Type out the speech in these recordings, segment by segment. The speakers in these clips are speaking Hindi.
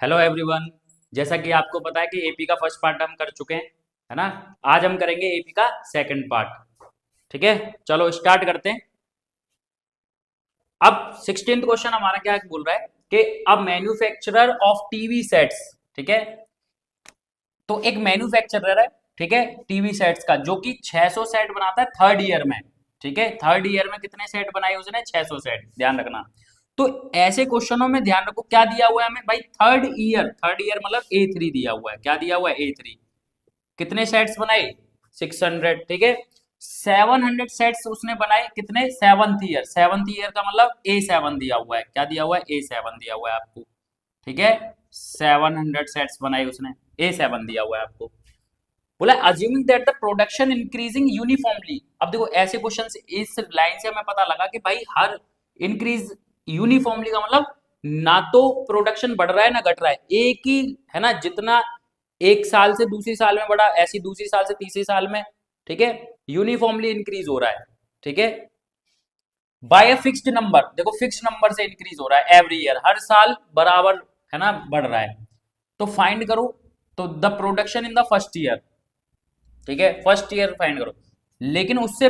Hello everyone. जैसा कि आपको पता है कि एपी का फर्स्ट पार्ट हम कर चुके हैं, है ना। आज हम करेंगे एपी का सेकंड पार्ट। ठीक है, चलो स्टार्ट करते हैं। अब 16th क्वेश्चन हमारा क्या बोल रहा है कि अब मैन्युफैक्चरर ऑफ टीवी सेट्स, ठीक है। तो एक मैन्युफैक्चरर है, ठीक है, टीवी सेट्स का, जो कि 600 सेट बनाता है थर्ड ईयर में। ठीक है, थर्ड ईयर में कितने सेट बनाए उसने? 600 सेट, ध्यान रखना। तो ऐसे क्वेश्चनों में ध्यान रखो क्या दिया हुआ है हमें भाई, थर्ड ईयर मतलब A3 दिया हुआ है। क्या दिया हुआ है? A3। कितने सेट्स बनाए? 600, ठीक है। 700 सेट्स उसने बनाए कितने? सेवंथ ईयर का मतलब A7 दिया हुआ है। क्या दिया हुआ है? A7 दिया हुआ है आपको, ठीक है। 700 सेट्स बनाए उसने, A7 दिया हुआ है आपको। बोला assuming that the production increasing uniformly. अब देखो ऐसे क्वेश्चन इस लाइन से हमें पता लगा कि भाई हर इंक्रीज यूनिफॉर्मली का मतलब ना तो प्रोडक्शन बढ़ रहा है ना घट रहा है, एक ही है ना। जितना एक साल से दूसरी साल में बढ़ा, ऐसी दूसरी साल से तीसरी साल में, ठीक है, यूनिफॉर्मली इंक्रीज हो रहा है, ठीक है। बाय अ फिक्स्ड नंबर, देखो फिक्स्ड नंबर से इंक्रीज हो रहा है एवरी ईयर, हर साल बराबर, है ना, बढ़ रहा है। तो फाइंड करो, तो the production in the first year, ठीक है, फर्स्ट ईयर फाइंड करो। लेकिन उससे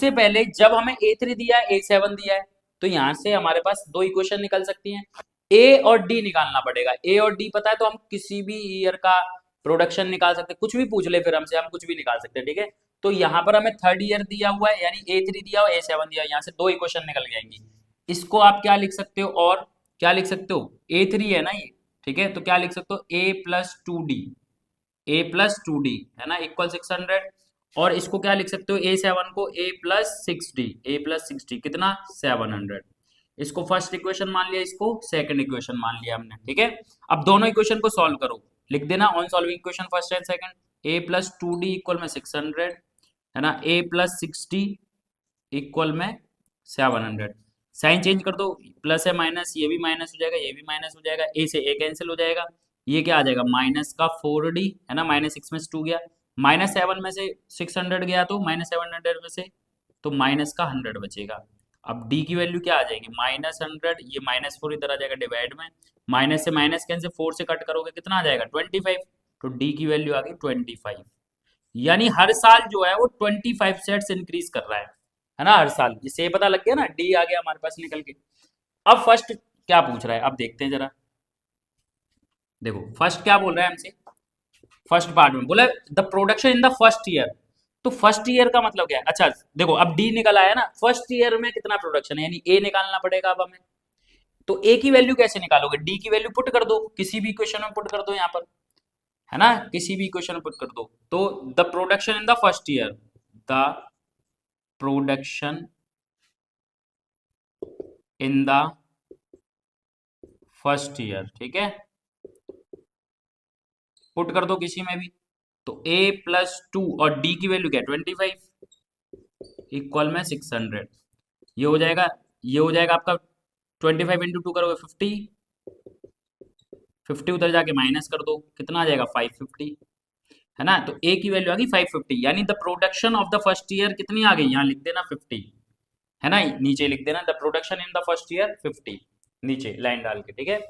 पहले जब हमें A3 दिया है, A7 दिया है, तो यहां से हमारे पास दो इक्वेशन निकल सकती हैं। ए और डी निकालना पड़ेगा। ए और डी पता है तो हम किसी भी ईयर का प्रोडक्शन निकाल सकते हैं, कुछ भी पूछ ले फिर हमसे, हम कुछ भी निकाल सकते हैं, ठीक है। तो यहाँ पर हमें थर्ड ईयर दिया हुआ है, यानी A3 दिया हुआ, A7 दिया हुआ, यहाँ से दो इक्वेशन निकल जाएंगी। इसको आप क्या लिख सकते हो, और क्या लिख सकते हो? A3 है ना ये, ठीक है, तो क्या लिख सकते हो? A+2D है ना, इक्वल 600। और इसको क्या लिख सकते हो? A7 को A+6D कितना? 700। इसको फर्स्ट इक्वेशन मान लिया, इसको सेकंड इक्वेशन मान लिया हमने, ठीक है। अब दोनों इक्वेशन को सॉल्व करो, लिख देना on solving equation first and second. A+2D equal में 600, है ना, A+6D इक्वल में 700। साइन चेंज कर दो, प्लस है माइनस, ये भी माइनस हो जाएगा, ये भी माइनस हो जाएगा, ए से ए कैंसिल हो जाएगा। ये क्या आ जाएगा? माइनस का 4D, है ना, -6 में से 2 गया, -7 में से 600 गया, तो -700 में से तो माइनस का 100 बचेगा। अब डी की वैल्यू क्या आ जाएगी? -100, ये -4 इधर आ जाएगा डिवाइड में, माइनस से माइनस कैंसिल, 4 से कट करोगे कितना आ जाएगा? 25। तो डी की वैल्यू आ गई 25। यानी हर साल जो है वो 25 सेट्स इंक्रीज कर रहा है ना, हर साल। इससे ये पता लग गया ना, डी आ गया हमारे पास निकल के। अब फर्स्ट क्या पूछ रहा है, अब देखते हैं जरा। देखो फर्स्ट क्या बोल रहा है हमसे, फर्स्ट पार्ट में बोला the production in the first year. तो फर्स्ट ईयर का मतलब क्या है? अच्छा देखो, अब डी निकल आया ना, फर्स्ट ईयर में कितना प्रोडक्शन है, यानी ए निकालना पड़ेगा अब हमें। तो ए की वैल्यू कैसे निकालोगे? डी की वैल्यू पुट कर दो, किसी भी इक्वेशन में पुट कर दो यहाँ पर, है ना, किसी भी इक्वेशन में पुट कर दो। तो the production in the first year, the production in the first year, ठीक है, पुट कर दो किसी में भी। तो A+2 और D की वैल्यू क्या है? 25 इक्वल में 600। ये हो जाएगा, ये हो जाएगा आपका 25 इंटू 2 करोगे 50, 50 उधर जाके माइनस कर दो, कितना आ जाएगा? 550, है ना। तो A की वैल्यू आ गई 550, यानी the production of the first year कितनी आ गई? यहाँ लिख देना 50, है ना, नीचे लिख देना the production in the first year 50, नीचे लाइन डाल के, ठीक है।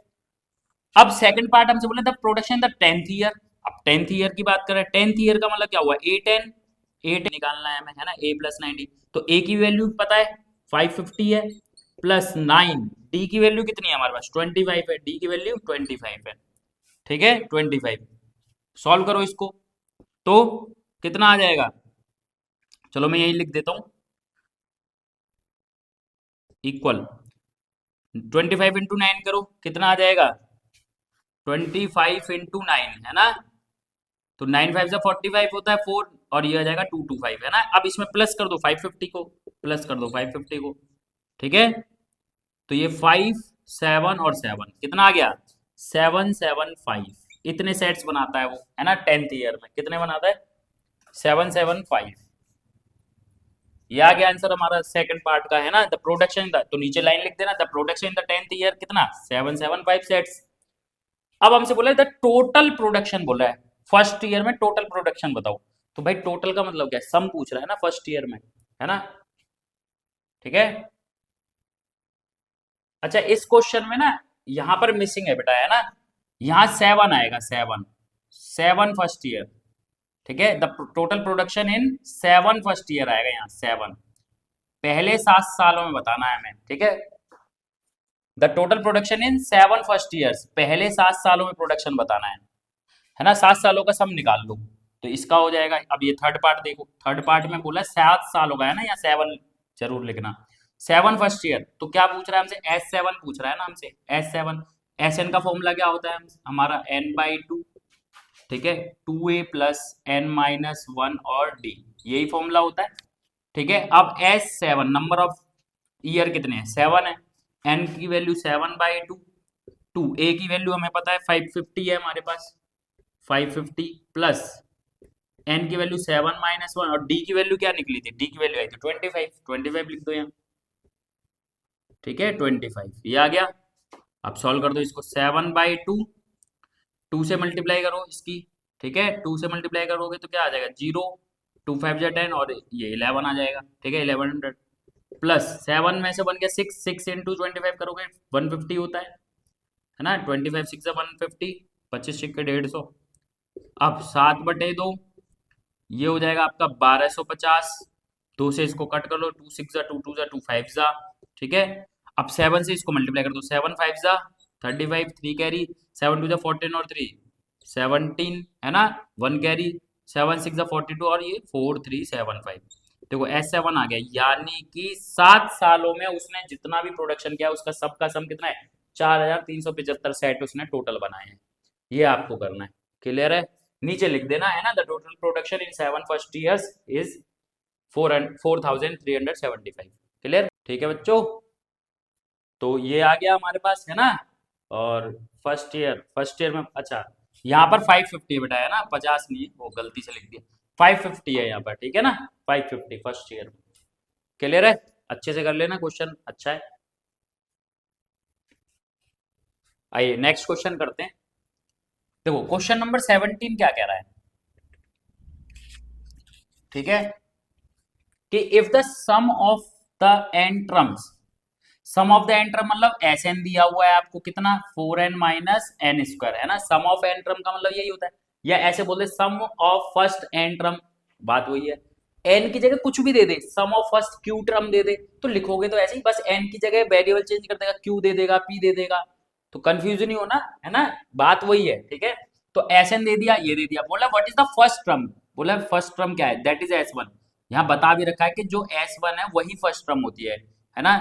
अब सेकंड पार्ट हमसे बोले the production the 10th year. अब 10th ईयर की बात करें, 10th ईयर का मतलब क्या हुआ? A10 निकालना है हमें, है ना, A+90। तो A की वैल्यू पता है 550 है, +9, D की वैल्यू कितनी है हमारे पास? 25 है, D की वैल्यू 25 है, ठीक है, 25। सॉल्व करो इसको, तो कितना आ जाएगा? चलो मैं यही लिख देता हूँ, इक्वल 25 इंटू 9 करो, कितना आ जाएगा? 25 इंटू 9, है ना। तो 9 5 से 45 होता है 4, और ये आ जाएगा 225, है ना। अब इसमें प्लस कर दो 550 को, प्लस कर दो 550 को, ठीक है। तो ये 5 7 और 7 कितना आ गया? 775। इतने सेट्स बनाता है वो, है ना, 10th ईयर में कितने बनाता है? 775। ये आ गया आंसर हमारा सेकंड पार्ट का, है ना। द प्रोडक्शन द, तो नीचे लाइन लिख देना, the production in the 10th year कितना? 775 सेट्स। अब हमसे बोला है टोटल प्रोडक्शन बोल रहा है, फर्स्ट ईयर में टोटल प्रोडक्शन बताओ। तो भाई टोटल का मतलब क्या है? सम पूछ रहा है ना फर्स्ट ईयर में, है ना, ठीक है। अच्छा इस क्वेश्चन में ना यहाँ पर मिसिंग है बेटा, है ना। यहाँ 7 आएगा, 7, 7 फर्स्ट ईयर। ठीक है, the total production in 7 first year आएगा यहाँ, 7 पहले 7 सालों में बताना है हमें। ठीक है, the total production in 7 first years, पहले 7 सालों में प्रोडक्शन बताना है ना। 7 सालों का सम निकाल लो, तो इसका हो जाएगा। अब ये थर्ड पार्ट देखो, थर्ड पार्ट में बोला 7 सालों का है ना, यहाँ 7 जरूर लिखना। 7 फर्स्ट ईयर, तो क्या पूछ रहा है हमसे, S7 पूछ रहा है ना हमसे, S7। Sn का फॉर्मूला क्या होता है हमारा, n/2। ठीक है, 2a प्लस n माइनस 1 और d, यही फॉर्मूला होता है। ठीक है, अब S7 नंबर ऑफ ईयर कितने हैं, 7 है। n की वैल्यू 7/2, 2a की वैल्यू हमें पता है 550 है हमारे पास, 550 प्लस n की वैल्यू 7 माइनस 1, और d की वैल्यू क्या निकली थी, d की वैल्यू आई थी 25, 25 लिख दो यहाँ। ठीक है, 25 ये आ गया। अब सॉल्व कर दो इसको, 7/2, 2 से मल्टीप्लाई करो इसकी। ठीक है, 2 से मल्टीप्लाई करोगे तो क्या आ जाएगा, 0, 2 5 जा 10, और ये 11 आ जाएगा। ठीक है, 1100 प्लस 7 में से बन गया 6, 6 इंटू 25 करोगे 150 होता है ना। 25 6 150, 25 सिक्के 150। अब 7/2, ये हो जाएगा आपका 1250। 2 से इसको कट कर लो, 2 6 जा 2 2 जा 2 5 जा। ठीक है, अब 7 से इसको मल्टीप्लाई कर दो, 7 5 जा 35, 3 कैरी, 7 2 जा 14 और 3 17, है ना, 1 कैरी, 7 6 जा 42, और ये 4375। देखो S7 आ गया, यानी कि 7 सालों में उसने जितना भी प्रोडक्शन किया उसका सबका सम कितना है, 4375 सेट उसने टोटल बनाए हैं। ये आपको करना है, क्लियर है। नीचे लिख देना है ना, the total production in 7 first years is 4375। Clear, ठीक है बच्चों। तो ये आ गया हमारे पास, है ना। और फर्स्ट ईयर में, अच्छा यहाँ पर 550 बेटा, है ना, 50 नहीं है, वो गलती से लिख दिया, 550 है यहाँ पर। ठीक है ना, 550 फर्स्ट ईयर में। क्लियर है, अच्छे से कर लेना, क्वेश्चन अच्छा है। आइए नेक्स्ट क्वेश्चन करते हैं। देखो क्वेश्चन नंबर 17 क्या कह रहा है। ठीक है, कि if the sum of the N terms, sum of the N term मतलब एस एन दिया हुआ है आपको कितना, 4n माइनस एन स्क्वायर, है ना। सम ऑफ एन टर्म का मतलब यही होता है, या ऐसे बोलते सम ऑफ फर्स्ट एन टर्म, बात वही है। एन की जगह कुछ भी दे दे, सम ऑफ फर्स्ट क्यू टर्म दे दे, तो लिखोगे तो ऐसे ही, बस एन की जगह वेरिएबल चेंज कर देगा, क्यू दे देगा, पी दे देगा, तो कंफ्यूजन ही होना, है ना, बात वही है। ठीक है, तो एस एन दे दिया, ये दे दिया, बोला what is the first term, बोला फर्स्ट टर्म क्या है, दैट इज S1। यहाँ बता भी रखा है कि जो S1 है वही फर्स्ट टर्म होती है ना।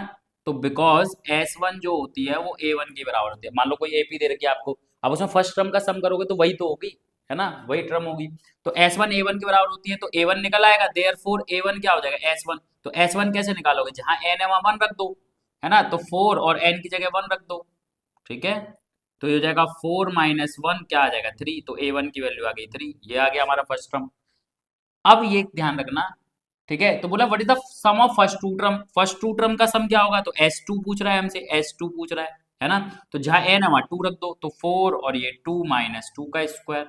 तो बिकॉज S1 जो होती है वो A1 के बराबर होती है। मान लो कोई AP दे रखी है आपको, अब उसमें फर्स्ट टर्म का सम करोगे तो वही तो होगी, है ना, वही टर्म होगी। तो S1 A1 के बराबर होती है, तो A1 निकल आएगा, देयरफॉर A1 क्या हो जाएगा, S1। तो S1 कैसे निकालोगे, जहां n है वहां 1 रख दो, है ना, तो 4 और n की जगह 1 रख दो। ठीक है, तो ये हो जाएगा 4 माइनस 1 क्या आ जाएगा, 3, तो A1 की वैल्यू आ गई 3, ये आ गया हमारा फर्स्ट टर्म। अब ये ध्यान रखना, ठीक है, तो बोला what is the sum of first two term, first two term का सम क्या होगा, तो S2 पूछ रहा है हमसे, S2 पूछ रहा है ना। तो जहां n है वहां 2 रख दो, तो 4 और ये 2 माइनस 2 का स्क्वायर,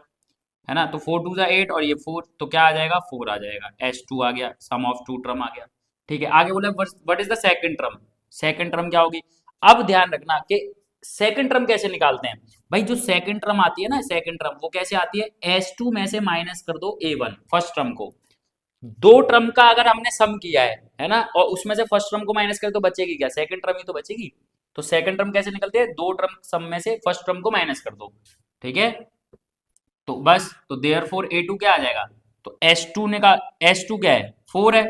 है ना, तो 4 2 जा 8 और ये 4, तो क्या आ जाएगा, 4 आ जाएगा, S2 आ गया, सम ऑफ टू टर्म आ गया। ठीक है, आगे बोला what is the second term, second term क्या होगी। अब ध्यान रखना कि सेकंड टर्म कैसे निकालते हैं भाई, जो सेकंड टर्म आती है ना, सेकंड टर्म वो कैसे आती है, S2 में से माइनस कर दो A1 फर्स्ट टर्म को। दो टर्म का अगर हमने सम किया है ना, और उसमें से फर्स्ट टर्म को माइनस करें तो बचेगी क्या, सेकंड टर्म ही तो बचेगी। तो सेकंड टर्म कैसे निकलते हैं, दो टर्म सम में से फर्स्ट टर्म को माइनस कर दो। ठीक है, तो बस, तो देयरफॉर A2 क्या आ जाएगा, तो S2 ने का S2 क्या है, 4 है,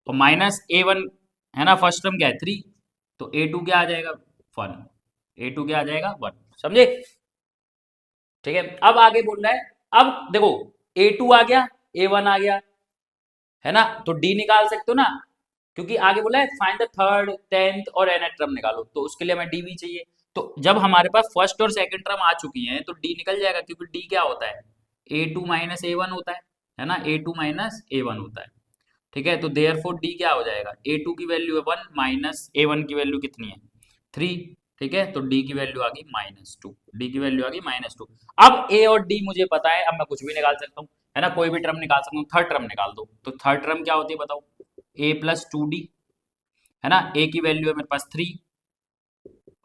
तो माइनस A1, है ना, फर्स्ट टर्म क्या है 3, तो A2 क्या आ जाएगा 1, A2 क्या आ जाएगा 1, समझे। ठीक है, अब आगे बोल रहा है, अब देखो A2 आ गया, A1 आ गया, है ना, तो D निकाल सकते हो ना, क्योंकि आगे बोला है फाइंड द थर्ड, टेंथ और nth टर्म निकालो, तो उसके लिए हमें D भी चाहिए। तो जब हमारे पास फर्स्ट और सेकंड टर्म आ चुकी हैं तो D निकल जाएगा, क्योंकि D क्या होता है, A2 माइनस A1 होता है ना, A2 माइनस A1 होता है। ठीक है, तो देयरफॉर D क्या हो जाएगा, A2 की वैल्यू है 1 माइनस A1 की वैल्यू कितनी है 3। ठीक है, तो D की वैल्यू आ गई -2, D की वैल्यू आ गई -2। अब A और D मुझे पता है, अब मैं कुछ भी निकाल सकता हूँ, है ना, कोई भी टर्म निकाल सकता हूँ, थर्ड टर्म निकाल दो, तो थर्ड टर्म क्या होती है बताओ, A प्लस 2D, है ना, A की वैल्यू है मेरे पास 3,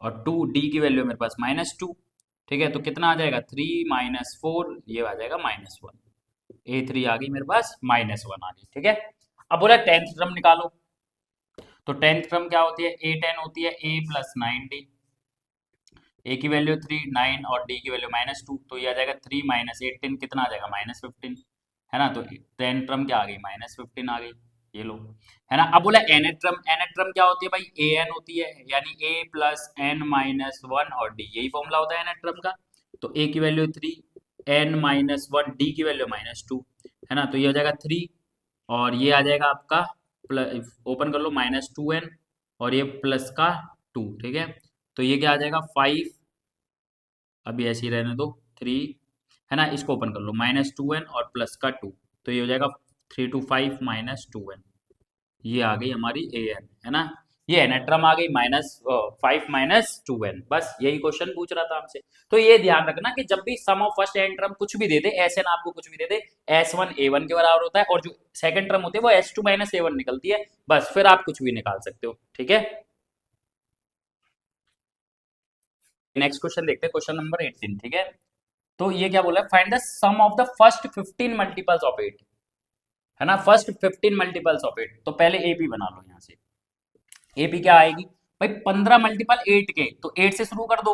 और 2 डी की वैल्यू मेरे पास -2। ठीक है, तो कितना आ जाएगा 3 -4, ये आ जाएगा -1। A3 आ गई मेरे पास, -1 आ गई। ठीक है, अब बोला 10th टर्म निकालो। तो 10th टर्म क्या होती है, A10 होती है A प्लस 9D। ए की वैल्यू 3 9 और डी की वैल्यू -2, तो ये आ जाएगा 3 -18, कितना आ जाएगा -15, है ना। तो 10 टर्म क्या आ गई, -15 आ गई, ये लो, है ना। अब बोला nth टर्म, nth टर्म क्या होती है भाई, an होती है, यानी a प्लस n -1 और d, यही फॉर्मूला होता है nth टर्म का। तो a की वैल्यू 3, n -1, d की वैल्यू -2, है ना। तो ये हो जाएगा 3 और ये आ जाएगा आपका प्लस, ओपन कर लो, -2n और ये प्लस का 2। ठीक है, तो ये क्या आ जाएगा 5, अभी ऐसे ही रहने दो, 3, है ना। इसको ओपन कर लो, -2n और प्लस का 2, तो ये हो जाएगा 3 to 5 -2n, ये आ गई हमारी an, है ना। ये एनेट्रम आ गई -5 -2n, बस यही क्वेश्चन पूछ रहा था हमसे। तो ये ध्यान रखना कि जब भी सम ऑफ फर्स्ट एन टर्म कुछ भी दे दे, एस एन आपको कुछ भी दे दे, S1 A1 के बराबर होता है, और जो सेकंड टर्म होती है वो S2 A1 निकलती है, बस फिर आप कुछ भी निकाल सकते हो। ठीक है, नेक्स्ट क्वेश्चन देखते हैं, क्वेश्चन नंबर 18। ठीक है, तो ये क्या बोला है, find the sum of the first 15 multiples of 8, है ना। फर्स्ट 15 मल्टीपल्स ऑफ 8, तो पहले एपी बना लो यहाँ से। एपी क्या आएगी भाई, 15 मल्टीपल 8 के, तो 8 से शुरू कर दो।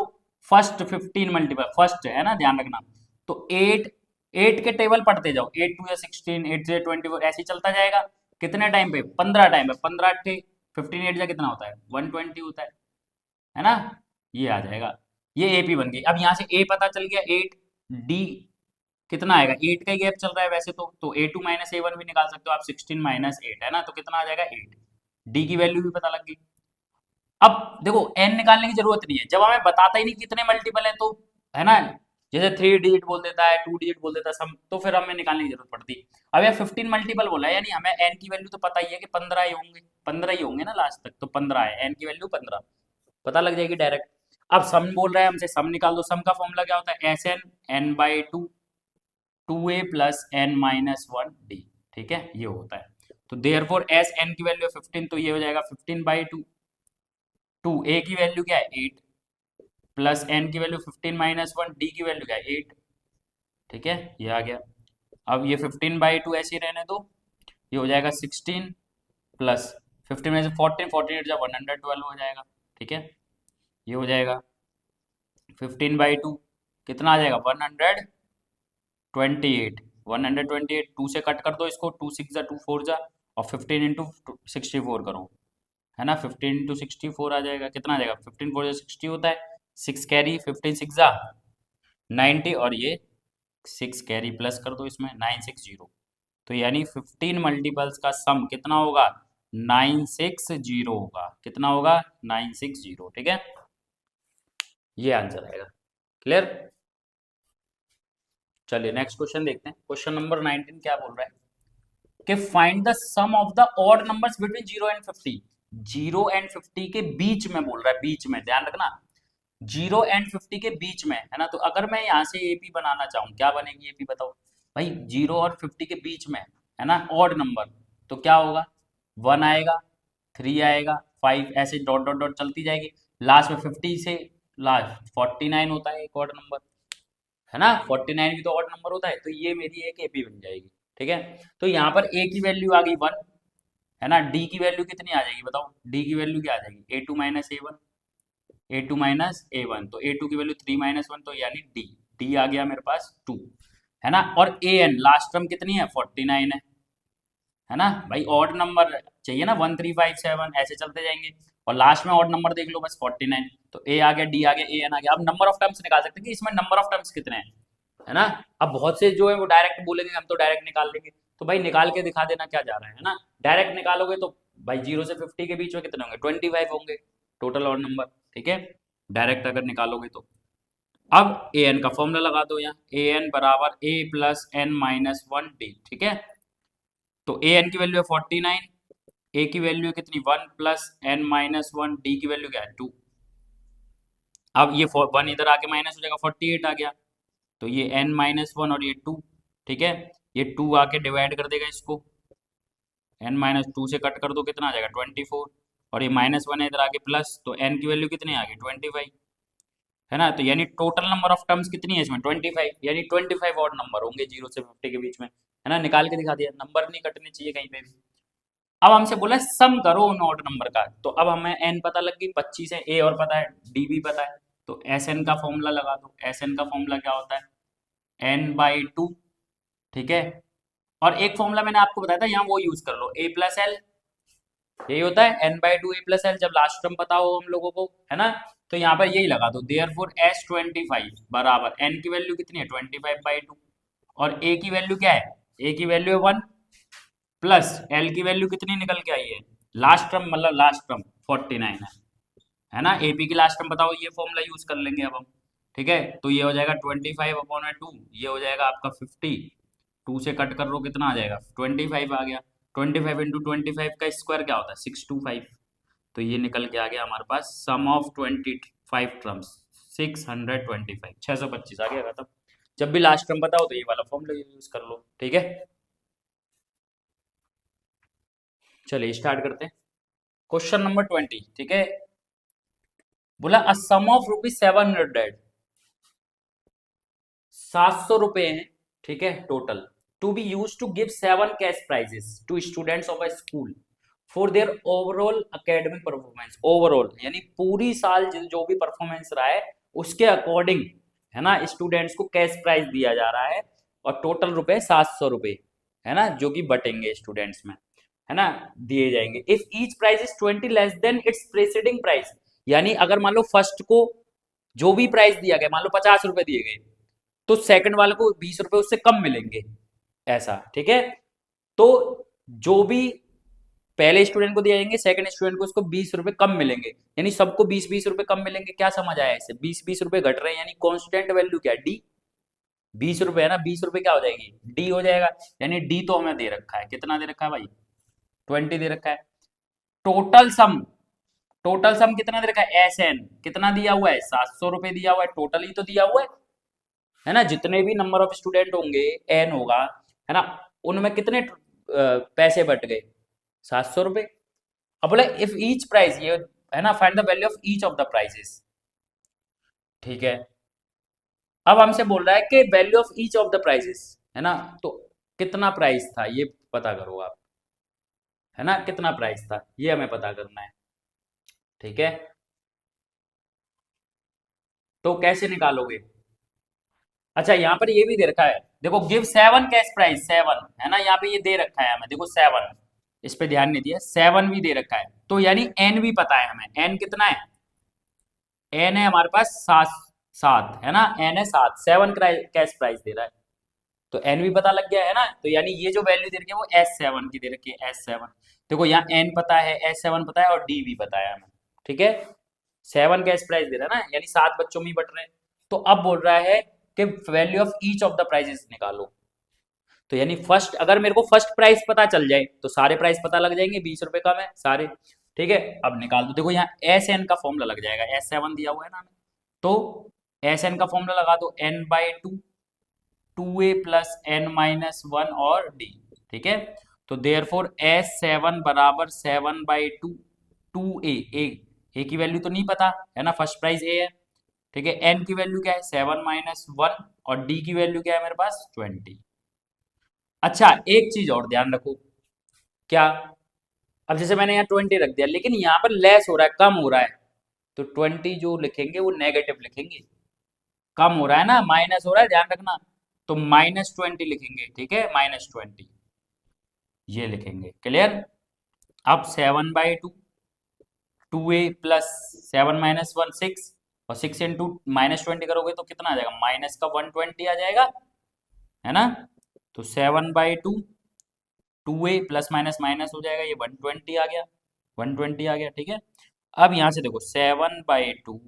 फर्स्ट 15 मल्टीपल, फर्स्ट है ना, ध्यान रखना। तो 8, 8 के टेबल पढ़ते जाओ, 8 2 16, 8 से 24, ऐसे ही चलता जाएगा। कितने टाइम पे, 15 टाइम पे, 15 8 15 8 जा कितना होता है, 120 होता है ना। ये आ जाएगा, ये एपी बन गई। अब यहाँ से ए पता चल गया 8, डी कितना आएगा, 8 का ही गैप चल रहा है वैसे तो A2 -A1 भी निकाल सकते हो आप, 16 -8, है ना। तो कितना आ जाएगा 8, डी की वैल्यू भी पता लग गई। अब देखो n निकालने की जरूरत नहीं है, जब हमें बताता ही नहीं कितने मल्टीपल है, तो है ना, जैसे 3 डिजिट बोल देता है, 2 डिजिट बोल देता है सम, तो फिर हमें निकालने की जरूरत पड़ती। अब यार 15 मल्टीपल बोला है, यानी हमें n की वैल्यू तो पता ही है कि 15 ही होंगे, 15 ही होंगे ना लास्ट तक, तो 15 है, n की वैल्यू 15 पता लग जाएगी डायरेक्ट। अब सम बोल रहा है हमसे, सम निकाल दो। सम का फॉर्मूला क्या होता है, Sn n/2 2a plus n -1 d। ठीक है, ये होता है। तो देयरफॉर एस एन की वैल्यू 15, तो ये हो जाएगा 15/2। 2 a की वैल्यू क्या है 8, प्लस n की वैल्यू 15 -1, d की वैल्यू क्या है 8। ठीक है, ये आ गया। अब ये 15/2 ऐसे ही रहने दो, ये हो जाएगा 16 प्लस 15 में से 14, 48 जा 112 हो जाएगा। ठीक है, ये हो जाएगा 15/2, कितना आ जाएगा 128, 128, 2 से कट कर दो इसको, 2 6 जा 2 4 जा, और 15 इंटू 64 करो, है ना। 15 इंटू 64 आ जाएगा, कितना आ जाएगा, 15 4 60 होता है, 6 कैरी, 15 6 जा 90, और ये 6 कैरी प्लस कर दो इसमें, 960। तो यानी 15 मल्टीपल्स का सम कितना होगा, 960 होगा। कितना होगा, 960। ठीक है, ये आंसर आएगा। क्लियर, चलिए नेक्स्ट क्वेश्चन देखते हैं। क्वेश्चन नंबर 19 क्या बोल रहा है कि find the sum of the odd numbers between 0 and 50। 0 and 50 के बीच में बोल रहा है, बीच में, ध्यान रखना, 0 एंड 50 के बीच में, है ना। तो अगर मैं यहाँ से एपी बनाना चाहूँ, क्या बनेगी एपी बताओ भाई, 0 और 50 के बीच में, है ना, ऑड नंबर, तो क्या होगा, 1 आएगा, 3 आएगा, 5, ऐसे डॉट डॉट डॉट चलती जाएगी। लास्ट में 50 से लास्ट 49 होता है एक ऑड नंबर, है ना, 49 भी तो ऑड नंबर होता है, तो ये मेरी एक एपी बन जाएगी। ठीक है, तो यहाँ पर ए की वैल्यू आ गई 1, है ना। डी की वैल्यू कितनी आ जाएगी बताओ, डी की वैल्यू क्या आ जाएगी, A2 -A1, A2 -A1, तो A2 की वैल्यू 3 -1, तो यानी डी, डी आ गया मेरे पास 2, है ना। और AN लास्ट टर्म कितनी है, 49 है ना भाई, ऑड नंबर चाहिए ना, 1 3 5 7 ऐसे चलते जाएंगे, और लास्ट में ऑड नंबर देख लो बस 49। तो ए आ गया, डी आ गया, AN आ गया। अब नंबर ऑफ टर्म्स निकाल सकते हैं कि इसमें नंबर ऑफ टर्म्स कितने हैं, है ना। अब बहुत से जो है वो डायरेक्ट बोलेंगे, हम तो डायरेक्ट निकाल लेंगे, तो भाई निकाल के दिखा देना क्या जा रहा है ना। डायरेक्ट निकालोगे तो भाई 0 से 50 के बीच में कितने होंगे, 25 होंगे टोटल ऑड नंबर। ठीक है, डायरेक्ट अगर निकालोगे तो। अब an का फॉर्मूला लगा दो यहाँ, an बराबर a प्लस n -1 d। ठीक है, तो an की वैल्यू है 49, a की वैल्यू है कितनी 1 प्लस n -1, d की वैल्यू क्या है 2। अब ये 1 इधर आके माइनस हो जाएगा, 48 आ गया, तो ये n -1 और ये 2। ठीक है, ये 2 आके डिवाइड कर देगा इसको, n -2 से कट कर दो, कितना आ जाएगा 24, और ये -1 है इधर आगे प्लस, तो n की वैल्यू कितनी आ गई 25, है ना। तो यानी टोटल नंबर ऑफ टर्म्स कितनी है इसमें 25, यानी 25 और नंबर होंगे 0 से 50 के बीच में, है ना। निकाल के दिखा दिया, नंबर नहीं कटने चाहिए कहीं पे भी। अब हमसे बोला सम करो उन ऑड नंबर का, तो अब हमें n पता लग गई, 25 है, a और पता है, d भी पता है, तो Sn का फॉर्मूला लगा दो। Sn का फॉर्मूला क्या होता है n/2, ठीक है। और एक फॉर्मूला मैंने आपको बताया था, यहाँ वो यूज कर लो, a+l, यही होता है n/2 a+l, जब लास्ट टर्म पता हो हम लोगों को, है ना। तो यहाँ पर यही लगा दो, देयरफॉर S25 बराबर n की वैल्यू कितनी है 25/2, और a की वैल्यू क्या है, a की वैल्यू है 1, प्लस l की वैल्यू कितनी निकल के आई है, लास्ट टर्म मतलब लास्ट टर्म 49 है ना। एपी की लास्ट टर्म बताओ, ये फॉर्मूला यूज कर लेंगे अब हम, ठीक है। तो ये हो जाएगा 25/2, ये हो जाएगा आपका 50, 2 से कट कर लो कितना आ जाएगा 25 आ गया। 25 इंटू 25 का स्क्वायर क्या होता है 625, तो ये निकल के आ गया हमारे पास सम ऑफ 25 टर्म्स 625, 625 आ गया खत्म। जब भी लास्ट टर्म बताओ तो ये वाला फॉर्मूला यूज कर लो, ठीक है। चलिए स्टार्ट करते हैं। क्वेश्चन नंबर 20, ठीक है। बोला अ सम ऑफ ₹700, 700 रुपए हैं, ठीक है total, to be use to give 7 cash prizes to students of a school for their overall academic performance. Overall यानी पूरी साल जो भी परफॉर्मेंस रहा है उसके अकॉर्डिंग, है ना, स्टूडेंट्स को कैश प्राइज दिया जा रहा है, और टोटल रुपए 700 रुपए, है ना, जो कि बटेंगे स्टूडेंट्स में, है ना, दिए जाएंगे। If each prize is 20 less than its preceding price, यानी अगर मान लो फर्स्ट को जो भी प्राइस दिया गया, मान लो 50 रुपए दिए गए, तो सेकंड वाले को 20 रुपए उससे कम मिलेंगे, ऐसा, ठीक है। तो जो भी पहले स्टूडेंट को दिए जाएंगे, सेकंड स्टूडेंट को उसको 20 रुपए कम मिलेंगे, यानी सबको 20-20 रुपए कम मिलेंगे। क्या समझ आया इससे, 20-20 रुपए घट रहे हैं, यानी कांस्टेंट वैल्यू क्या है डी, 20 रुपए है ना, 20 रुपए क्या हो जाएगी डी हो जाएगा, यानी डी तो हमें दे रखा है, कितना दे रखा है भाई 20 दे रखा है। टोटल सम, टोटल सम कितना दे रखा है एस एन, कितना दिया हुआ है 700 रुपए दिया हुआ है, टोटल ही तो दिया हुआ है ना। जितने भी नंबर ऑफ स्टूडेंट होंगे एन होगा, है ना, उनमें कितने पैसे बट गए 700 रुपए। अब बोला इफ ईच प्राइस, ये है ना, find the value of each of the prizes, ठीक है। अब हमसे बोल रहा है कि value of each of the prizes, है ना, तो कितना प्राइस था ये पता करो आप, है ना, कितना प्राइस था ये हमें पता करना है, ठीक है। तो कैसे निकालोगे, अच्छा यहाँ पर ये भी दे रखा है, देखो गिव 7 कैश प्राइस, 7 है ना, यहाँ पे ये दे रखा है हमें, देखो 7, इस पे ध्यान नहीं दिया, 7 भी दे रखा है, तो यानी एन भी पता है हमें, एन कितना है, एन है हमारे पास 7, 7 है ना, एन है 7, 7 कैश प्राइस दे रहा है, तो एन भी पता लग गया है ना। तो यानी ये जो वैल्यू दे रखी है वो S7 की दे रखी है, S7, देखो यहाँ एन पता है, S7 पता है, और डी भी पता है हमें, ठीक है। 7 कैश प्राइस दे रहा है ना, यानी 7 बच्चों में ही बट रहे हैं। तो अब बोल रहा है कि value of each of the prizes निकालो, तो यानी फर्स्ट, अगर मेरे को फर्स्ट प्राइस पता चल जाए तो सारे प्राइस पता लग जाएंगे, 20 रुपए कम है सारे, ठीक है। अब निकाल दो, देखो यहाँ एस एन का फॉर्मूला लग जाएगा, S7 दिया हुआ है ना हमें, तो एस एन का फॉर्मूला लगा दो n/2, 2a प्लस n-1 और d, ठीक है। तो देयरफॉर S7 बराबर 7/2, 2a, ए की वैल्यू तो नहीं पता है ना, फर्स्ट प्राइस ए है, ठीक है। n की वैल्यू क्या है 7-1, और d की वैल्यू क्या है मेरे पास 20। अच्छा एक चीज और ध्यान रखो, क्या, अब जैसे मैंने यहाँ 20 रख दिया, लेकिन यहाँ पर लेस हो रहा है, कम हो रहा है, तो 20 जो लिखेंगे वो नेगेटिव लिखेंगे, कम हो रहा है ना, माइनस हो रहा है, ध्यान रखना, तो -20 लिखेंगे, ठीक है, -20 ये लिखेंगे, क्लियर। अब 7/2, 2a प्लस 7-1 6, और 6 इंटू -20 करोगे तो कितना आ जाएगा, माइनस का 120 आ जाएगा, है ना। तो 7/2, 2a प्लस माइनस माइनस हो जाएगा, ये 120 आ गया, 120 आ गया, ठीक है। अब यहाँ से देखो 7/2,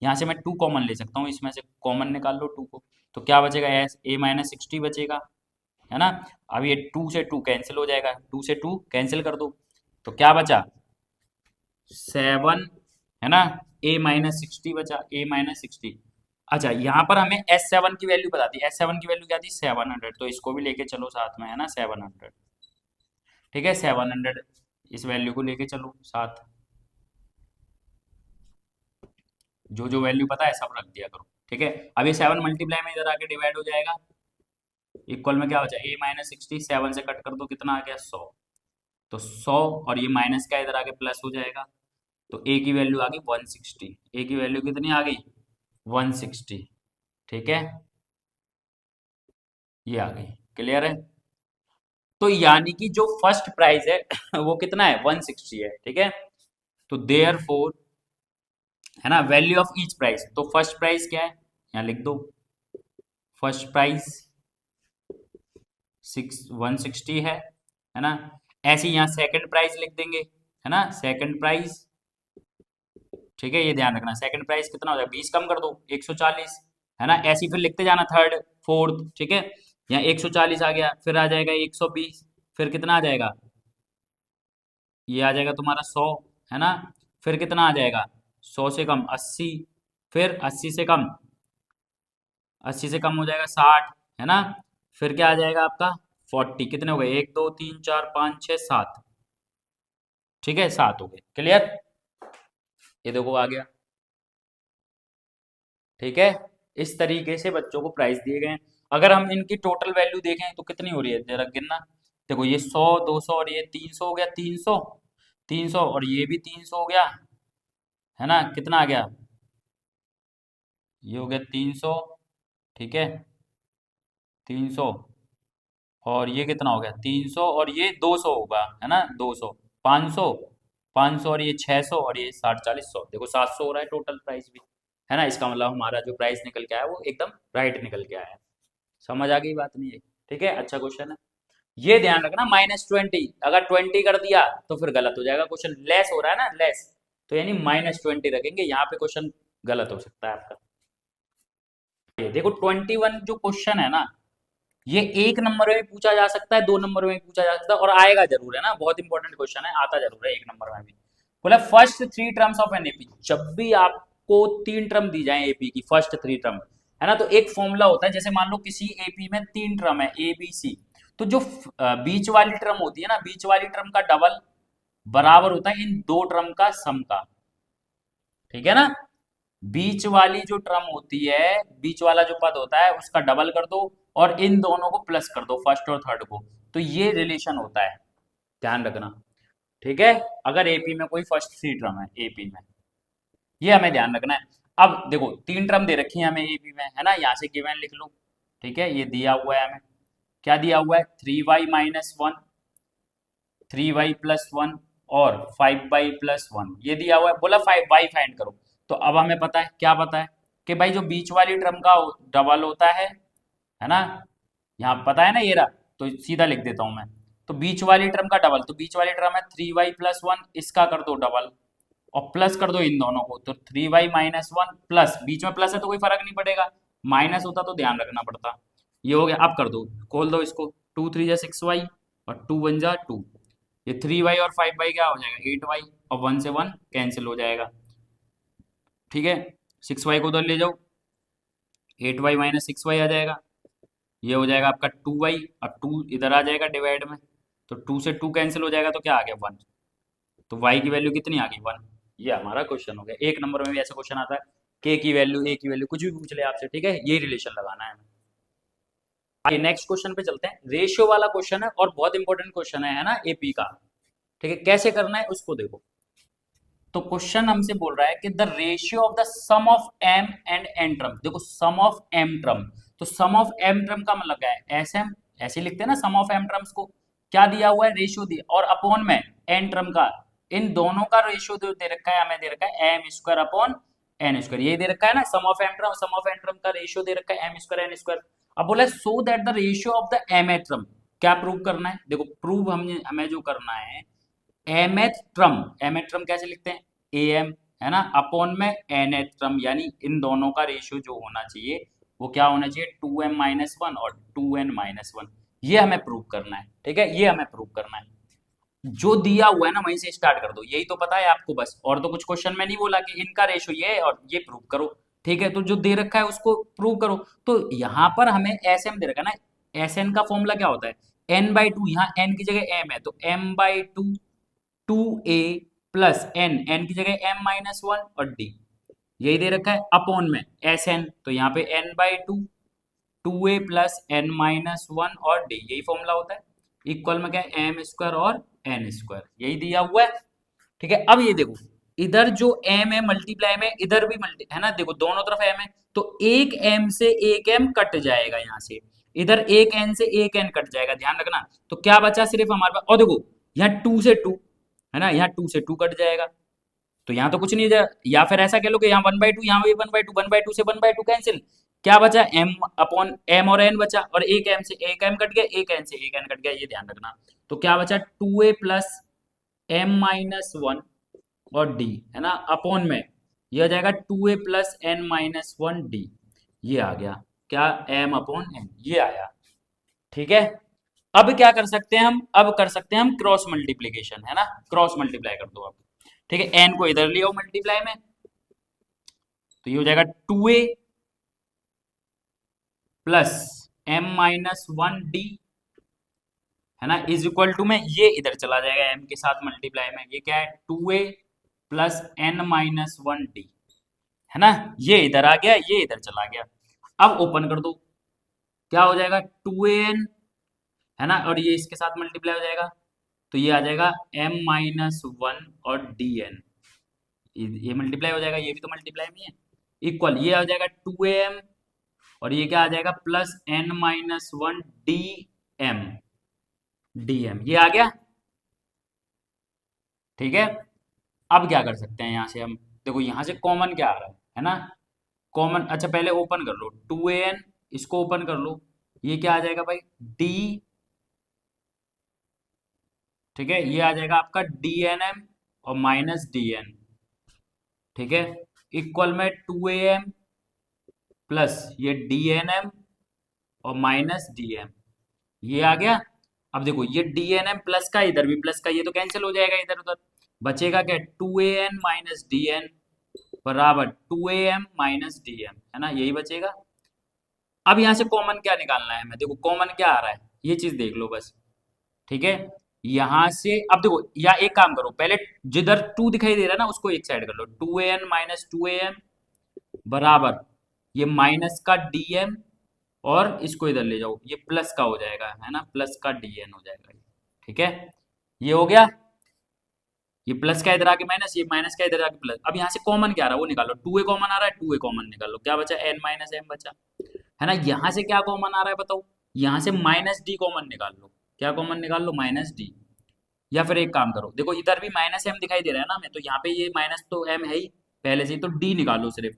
यहाँ से मैं 2 कॉमन ले सकता हूँ, इसमें से कॉमन निकाल लो 2 को, तो क्या बचेगा, a-60 बचेगा, है ना। अब ये 2 से 2 कैंसिल हो जाएगा, 2 से 2 कैंसिल कर दो, तो क्या बचा 7, है ना, a-60 बचा, a-60। अच्छा यहाँ पर हमें S7 की वैल्यू बता दी, S7 की वैल्यू क्या थी 700, तो इसको भी लेके चलो साथ में, है ना 700, ठीक है 700, इस वैल्यू को लेके चलो साथ, जो जो वैल्यू पता है सब रख दिया करो, ठीक है। अब ये 7 मल्टीप्लाई में इधर आके डिवाइड हो जाएगा, इक्वल में क्या बचा, ए माइनस 60, 7 से कट कर दो, कितना आ गया 100। तो 100 और ये माइनस का इधर आके प्लस हो जाएगा, तो ए की वैल्यू आ गई 160। ए की वैल्यू कितनी आ गई 160, ठीक है, ये आ गई। क्लियर है। तो यानी कि जो फर्स्ट प्राइस है वो कितना है 160 है, ठीक है। तो देयर फोर, है ना, वैल्यू ऑफ ईच प्राइस, तो फर्स्ट प्राइस क्या है, यहाँ लिख दो, फर्स्ट प्राइस 160 है ना। ऐसे ही यहाँ सेकंड प्राइस लिख देंगे, है ना, सेकंड प्राइस, ठीक है, ये ध्यान रखना, सेकंड प्राइस कितना हो जाएगा, 20 कम कर दो 140, है ना। ऐसे ही फिर लिखते जाना थर्ड फोर्थ, ठीक है। यहाँ 140 आ गया, फिर आ जाएगा 120, फिर कितना आ जाएगा, ये आ जाएगा तुम्हारा 100, है ना। फिर कितना आ जाएगा 100 से कम 80, फिर 80 से कम, 80 से कम हो जाएगा 60, है ना। फिर क्या आ जाएगा आपका 40, कितने हो गए 1 2 3 4 5 6 7, ठीक है, 7 हो गए। क्लियर, ये देखो आ गया, ठीक है। इस तरीके से बच्चों को प्राइस दिए गए हैं। अगर हम इनकी टोटल वैल्यू देखें तो कितनी हो रही है, जरा गिनना, देखो ये 100 200 और ये 300 हो गया, 300 300 और ये भी 300 हो गया, है ना। कितना आ गया, ये हो गया 300, ठीक है, 300 और ये कितना हो गया 300 और ये 200 होगा, है ना, 200 500 500 और ये 600 और ये 60 40 100, देखो 700 हो रहा है टोटल प्राइस भी, है ना। इसका मतलब हमारा जो प्राइस निकल के आया वो एकदम राइट निकल के आया है। समझ आ गई बात नहीं है, ठीक है, अच्छा क्वेश्चन है। ये ध्यान रखना -20, अगर 20 कर दिया तो फिर गलत हो जाएगा क्वेश्चन, लेस हो रहा है ना, लेस, तो यानी -20 रखेंगे, यहाँ पे क्वेश्चन गलत हो सकता है आपका। ये देखो 21 जो क्वेश्चन है ना, ये एक नंबर में भी पूछा जा सकता है, 2 नंबर में भी पूछा जा सकता है, और आएगा जरूर, है ना, बहुत इंपॉर्टेंट क्वेश्चन है, आता जरूर है 1 नंबर में भी। बोला first 3 terms of an AP, जब भी आपको 3 टर्म दी जाए एपी की, फर्स्ट 3 टर्म, है ना, तो एक फॉर्मूला होता है, जैसे मान लो किसी एपी में 3 टर्म है ए बी सी, तो जो बीच वाली टर्म होती है ना, बीच वाली टर्म का डबल बराबर होता है इन 2 टर्म का सम का, ठीक है ना। बीच वाली जो टर्म होती है, बीच वाला जो पद होता है उसका डबल कर दो और इन दोनों को प्लस कर दो, फर्स्ट और थर्ड को, तो ये रिलेशन होता है, ध्यान रखना, ठीक है। अगर एपी में कोई फर्स्ट 3 टर्म है एपी में, ये हमें ध्यान रखना है। अब देखो 3 टर्म दे रखी है हमें एपी में, है ना, यहाँ से गिवन लिख लो, ठीक है, ये दिया हुआ है हमें, क्या दिया हुआ है 3y-1, 3y+1 और 5y+1, ये दिया हुआ है, बोला 5y फाइंड करो। तो अब हमें पता है, क्या पता है, कि भाई जो बीच वाली टर्म का डबल होता है ना, यहाँ पता है ना ये रहा, तो सीधा लिख देता हूं मैं। तो बीच वाली टर्म का डबल, तो बीच वाली टर्म है 3y+1, इसका कर दो डबल और प्लस कर दो इन दोनों को, तो 3y-1 प्लस, बीच में प्लस है तो कोई फर्क नहीं पड़ेगा, माइनस होता तो ध्यान रखना पड़ता। ये हो गया, अब कर दो, खोल दो इसको, 2 3 जा 6y और 2 1 जा 2, ये 3y और 5y क्या हो जाएगा 8y, और 1 से 1 कैंसिल हो जाएगा, ठीक है। 6y को उधर ले जाओ, 8y-6y आ जाएगा, ये हो जाएगा आपका 2y, और 2 इधर आ जाएगा डिवाइड में, तो 2 से 2 कैंसिल हो जाएगा, तो क्या आ गया 1, तो y की वैल्यू कितनी आ गई 1। ये हमारा क्वेश्चन हो गया। 1 नंबर में भी ऐसा क्वेश्चन आता है, k की वैल्यू, a की वैल्यू, कुछ भी पूछ ले आपसे, ठीक है, ये रिलेशन लगाना है हमें। आइए नेक्स्ट क्वेश्चन पे चलते हैं, रेशियो वाला क्वेश्चन है और बहुत इंपॉर्टेंट क्वेश्चन है ना एपी का, ठीक है। कैसे करना है उसको देखो, तो क्वेश्चन हमसे बोल रहा है कि the ratio of the sum of m and n term, देखो सम ऑफ एम टर्म, तो सम ऑफ एम टर्म का मतलब क्या है एस एम, ऐसे लिखते हैं ना सम ऑफ एम टर्म्स को, क्या दिया हुआ है रेशियो दिया, और अपॉन में एन टर्म का, इन दोनों का रेशियो दे रखा है हमें, दे रखा है M square upon N square, ये दे रखा है ना, sum of M term, sum of N term का रेशियो दे रखा है एम स्क्वायर एन स्क्वायर। अब बोला so that the ratio of the M at term, क्या प्रूव करना है, देखो प्रूव हमें जो करना है, एमएथ ट्रम, एमएथ ट्रम कैसे लिखते हैं ए एम, है ना, अपॉन में एन एथ ट्रम, यानी इन दोनों का रेशियो जो होना चाहिए वो क्या होना चाहिए 2m-1 और 2n-1, ये हमें प्रूव करना है, ठीक है, ये हमें प्रूव करना है। जो दिया हुआ है ना वहीं से स्टार्ट कर दो, यही तो पता है आपको बस, और तो कुछ क्वेश्चन में नहीं बोला कि इनका रेशियो ये है और ये प्रूव करो, ठीक है, तो जो दे रखा है उसको प्रूव करो। तो यहाँ पर हमें एस एम दे रखा है ना, एस एन का फॉर्मूला क्या होता है n/2, यहाँ n की जगह m है तो m/2 2a plus n, n की जगह m-1 और d, यही दे रखा है अपॉन में एस एन, तो यहाँ पे n by two, two a plus N minus one और डी, यही फॉर्मूला होता है। इक्वल में क्या है, एम स्क्वायर और एन स्क्वायर, यही दिया हुआ है। ठीक है, अब ये देखो इधर जो m है मल्टीप्लाई में इधर भी मल्टी है ना, देखो दोनों तरफ m है, तो एक m से एक m कट जाएगा यहाँ से, इधर एक n से एक n कट जाएगा, ध्यान रखना। तो क्या बचा सिर्फ हमारे पास, और देखो यहाँ 2 से 2 है ना, यहाँ 2 से 2 कट जाएगा, तो यहाँ तो कुछ नहीं जाएगा। या फिर ऐसा कह लो कि यहाँ 1/2, यहाँ भी 1/2, 1/2 से 1/2 कैंसिल, क्या बचा m अपॉन m और n बचा, और एक m से एक m कट गया, एक n से एक n कट गया, ये ध्यान रखना। तो क्या बचा 2a plus m minus one और d है ना, अपॉन में ये आ जाएगा 2a plus n minus one D, ये आ गया क्या, m अपॉन n, ये आया। ठीक है, अब क्या कर सकते हैं हम, अब कर सकते हैं हम क्रॉस मल्टीप्लीकेशन, है ना, क्रॉस मल्टीप्लाई कर दो अब। ठीक है, n को इधर ले आओ मल्टीप्लाई में, तो ये हो जाएगा 2a plus m minus one D, है ना, इज इक्वल टू में ये इधर चला जाएगा m के साथ मल्टीप्लाई में, ये क्या है 2a plus n minus one D, है ना, ये इधर आ गया, ये इधर चला गया। अब ओपन कर दो, क्या हो जाएगा 2an, है ना, और ये इसके साथ मल्टीप्लाई हो जाएगा, तो ये आ जाएगा m माइनस वन और dn, ये मल्टीप्लाई हो जाएगा, ये भी तो मल्टीप्लाई में है, इक्वल ये आ जाएगा 2am, और ये क्या आ जाएगा plus n minus one dm, dm ये आ गया। ठीक है, अब क्या कर सकते हैं यहाँ से हम, देखो यहाँ से कॉमन क्या आ रहा है ना, कॉमन, अच्छा पहले ओपन कर लो 2an, इसको ओपन कर लो, ये क्या आ जाएगा भाई d, ठीक है, ये आ जाएगा आपका dnm और माइनस dn, ठीक है, इक्वल में 2am प्लस ये dnm और माइनस dm, ये आ गया। अब देखो ये dnm प्लस का, इधर भी प्लस का, ये तो कैंसिल हो जाएगा इधर उधर, बचेगा क्या 2an माइनस dn बराबर 2am माइनस dm, है ना, यही बचेगा। अब यहाँ से कॉमन क्या निकालना है हमें, देखो कॉमन क्या आ रहा है, ये चीज देख लो बस। ठीक है, यहां से अब देखो, या एक काम करो पहले, जिधर 2 दिखाई दे रहा है ना उसको एक साइड कर लो, 2an माइनस 2am बराबर ये माइनस का dm, और इसको इधर ले जाओ, ये प्लस का हो जाएगा, है ना, प्लस का dn हो जाएगा। ठीक है, ये हो गया, ये प्लस का इधर आके माइनस, ये माइनस का इधर आके प्लस। अब यहाँ से कॉमन क्या आ रहा है वो निकालो, 2a कॉमन आ रहा है, 2a कॉमन निकालो, क्या बचा n माइनस m बचा, है ना। यहाँ से क्या कॉमन आ रहा है बताओ, यहाँ से माइनस डी कॉमन निकाल लो, क्या कॉमन निकाल लो, माइनस डी। या फिर एक काम करो, देखो इधर भी माइनस एम दिखाई दे रहा है ना हमें, तो यहाँ पे ये माइनस तो एम है ही पहले से ही, तो डी निकालो सिर्फ।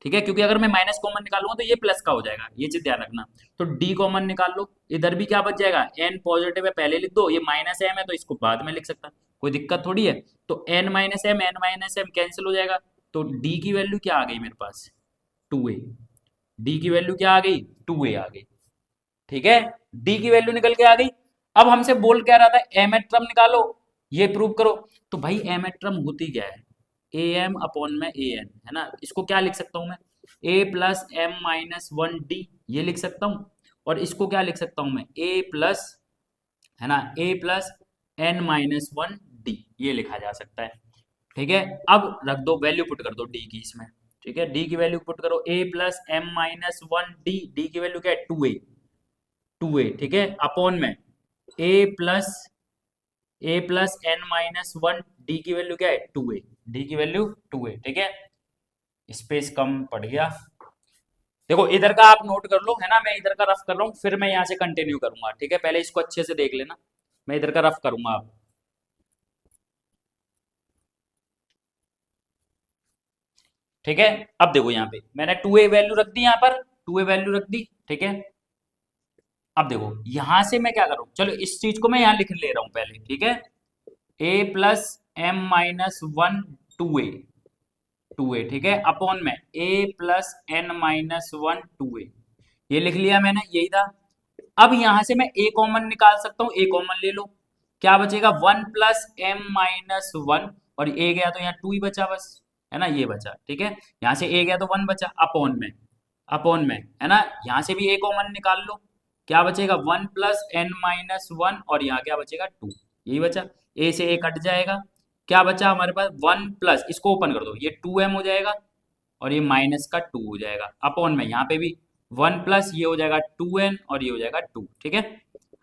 ठीक है, क्योंकि अगर मैं माइनस कॉमन निकालूंगा तो ये प्लस का हो जाएगा, ये चीज ध्यान रखना। तो डी कॉमन निकाल लो, इधर भी क्या बच जाएगा, एन पॉजिटिव है पहले लिख दो, ये माइनस एम है तो इसको बाद में लिख सकता, कोई दिक्कत थोड़ी है। तो एन माइनस एम कैंसिल हो जाएगा, तो डी की वैल्यू क्या आ गई मेरे पास, 2a, डी की वैल्यू क्या आ गई, 2a आ गई। ठीक है, डी की वैल्यू निकल के आ गई। अब हमसे बोल क्या रहा था, एम एट टर्म निकालो, ये प्रूव करो। तो भाई एम एट टर्म होती क्या है, ए एम अपॉन में ए एन, है ना, इसको क्या लिख सकता हूं मैं, A plus M minus one D, ये लिख सकता हूं। और इसको क्या लिख सकता हूं मैं, ए प्लस, है ना, A plus N minus one D, ये लिखा जा सकता है। ठीक है, अब रख दो वैल्यू पुट कर दो डी की इसमें। ठीक है, डी की वैल्यू पुट करो, A plus M minus one D, D की वैल्यू क्या है 2a, 2a, ठीक है, अपॉन में A plus N minus one, D की वैल्यू क्या है 2a, डी की वैल्यू 2a। ठीक है, स्पेस कम पड़ गया। देखो इधर का आप नोट कर लो, है ना, मैं इधर का रफ कर रहा हूँ, फिर मैं यहाँ से कंटिन्यू करूंगा। ठीक है, पहले इसको अच्छे से देख लेना, मैं इधर का रफ करूंगा आप। ठीक है, अब देखो यहाँ पे मैंने 2a वैल्यू रख दी, यहाँ पर 2a वैल्यू रख दी। ठीक है, अब देखो यहां से मैं क्या करूं, चलो इस चीज को मैं यहां लिख ले रहा हूं पहले। ठीक है, A plus M minus one, 2a, 2a, ठीक है, अपॉन में A plus N minus one, 2a, ये लिख लिया मैंने, यही था। अब यहां से मैं ए कॉमन निकाल सकता हूँ, ए कॉमन ले लो, क्या बचेगा 1 प्लस एम माइनस वन, और ए गया तो यहाँ 2 ही बचा बस, है ना, ये बचा। ठीक है, यहाँ से ए गया तो 1 बचा, अपॉन में, अपॉन में, है ना, यहाँ से भी ए कॉमन निकाल लो, क्या बचेगा 1 प्लस एन माइनस वन, और यहाँ क्या बचेगा 2, यही बचा। ए से ए कट जाएगा, क्या बचा हमारे पास 1 प्लस, इसको ओपन कर दो, ये 2m हो जाएगा, और ये माइनस का 2 हो जाएगा अपॉन में यहाँ पे भी 1 प्लस ये हो जाएगा 2n और ये हो जाएगा 2, ठीक है।